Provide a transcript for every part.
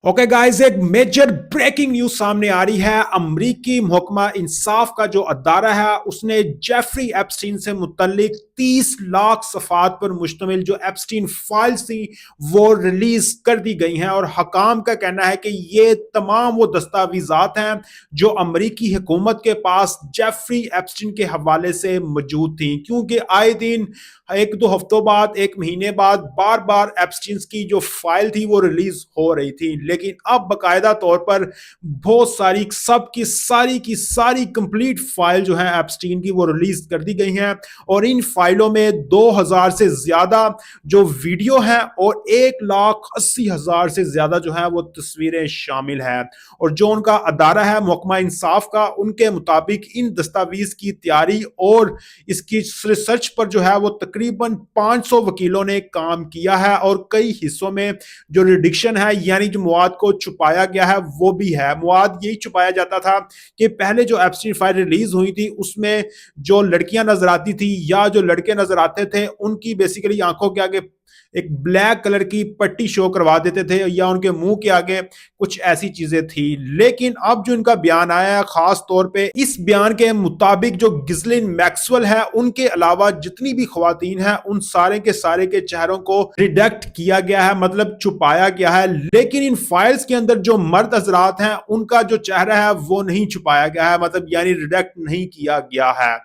Okay guys, एक major breaking news सामने आ रही है। अमरीकी महकमा इंसाफ का जो अदारा है उसने जेफरी एप्स्टीन से मुतल्लिक 30 लाख सफ़ात पर मुश्तमिल जो एप्स्टीन फाइल्स थी वो रिलीज कर दी गई हैं। और हकाम का कहना है कि ये तमाम वो दस्तावेजात हैं जो अमरीकी हुकूमत के पास जेफरी एप्स्टीन के हवाले से मौजूद थी, क्योंकि आए दिन एक दो हफ्तों बाद, एक महीने बाद बार बार एप्स्टीन की जो फाइल थी वो रिलीज हो रही थी। लेकिन अब बाकायदा तौर पर बहुत सारी की सारी कंप्लीट फाइल जो है एप्स्टीन की वो रिलीज कर दी गई हैं। और इन फाइलों में 2000 से ज्यादा जो वीडियो है और 1,80,000 से ज्यादा जो है वो तस्वीरें शामिल है। और जो उनका अदारा है महकमा इंसाफ का, उनके मुताबिक इन दस्तावेज की तैयारी और इसकी रिसर्च पर जो है वो तकरीबन 500 वकीलों ने काम किया है। और कई हिस्सों में जो रिडिक्शन है यानी जो मवाद को छुपाया गया है वो भी है। मवाद यही छुपाया जाता था कि पहले जो एप्स्टीन फाइल रिलीज हुई थी उसमें जो लड़कियां नजर आती थी या जो लड़के नजर आते थे उनकी बेसिकली आंखों के आगे एक ब्लैक कलर की पट्टी शो करवा देते थे या उनके मुंह के आगे कुछ ऐसी चीजें थी। लेकिन अब जो इनका बयान आया है, खास तौर पे इस बयान के मुताबिक जो गिस्लिन मैक्सवेल है उनके अलावा जितनी भी खवातीन हैं उन सारे के सारे के चेहरों को रिडक्ट किया गया है, मतलब छुपाया गया है। लेकिन इन फाइल्स के अंदर जो मर्द हजरात हैं उनका जो चेहरा है वो नहीं छुपाया गया है, मतलब यानी रिडक्ट नहीं किया गया है।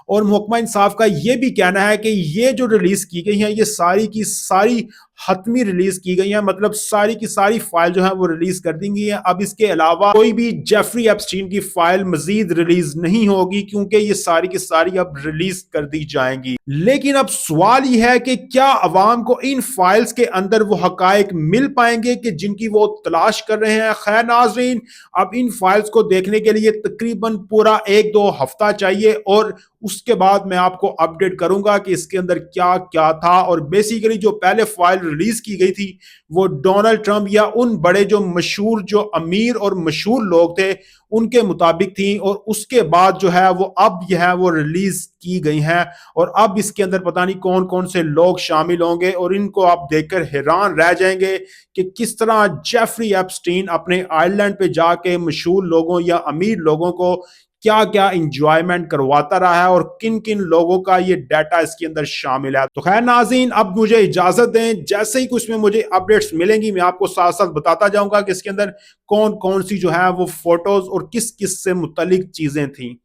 और महकमा इंसाफ का यह भी कहना है कि ये जो रिलीज की गई है ये सारी की सारी हतमी रिलीज की गई है, मतलब सारी की सारी फाइल जो है वो रिलीज कर दी गई है। अब इसके अलावा कोई भी जेफरी एप्स्टीन की फाइल मजीद रिलीज नहीं होगी क्योंकि ये सारी की सारी अब रिलीज कर दी जाएंगी। लेकिन अब सवाल यह है कि क्या अवाम को इन फाइल्स के अंदर वो हकायक मिल पाएंगे कि जिनकी वो तलाश कर रहे हैं। खैर नाजरीन, अब इन फाइल्स को देखने के लिए तकरीबन पूरा एक दो हफ्ता चाहिए और उसके बाद मैं आपको अपडेट करूंगा कि इसके अंदर क्या क्या था। और बेसिकली जो पहले फाइल रिलीज की गई थी वो डोनाल्ड ट्रंप या उन बड़े जो मशहूर जो अमीर और मशहूर लोग थे उनके मुताबिक थी, और उसके बाद जो है वो अब यह है वो रिलीज की गई हैं। और अब इसके अंदर पता नहीं कौन कौन से लोग शामिल होंगे और इनको आप देखकर हैरान रह जाएंगे कि किस तरह जेफरी एप्स्टीन अपने आइलैंड पे जाके मशहूर लोगों या अमीर लोगों को क्या क्या इंजॉयमेंट करवाता रहा है और किन किन लोगों का ये डाटा इसके अंदर शामिल है। तो खैर नाज़रीन, अब मुझे इजाजत दें, जैसे ही कुछ में मुझे अपडेट्स मिलेंगी मैं आपको साथ साथ बताता जाऊंगा कि इसके अंदर कौन कौन सी जो है वो फोटोज और किस किस से मुतलिक चीजें थी।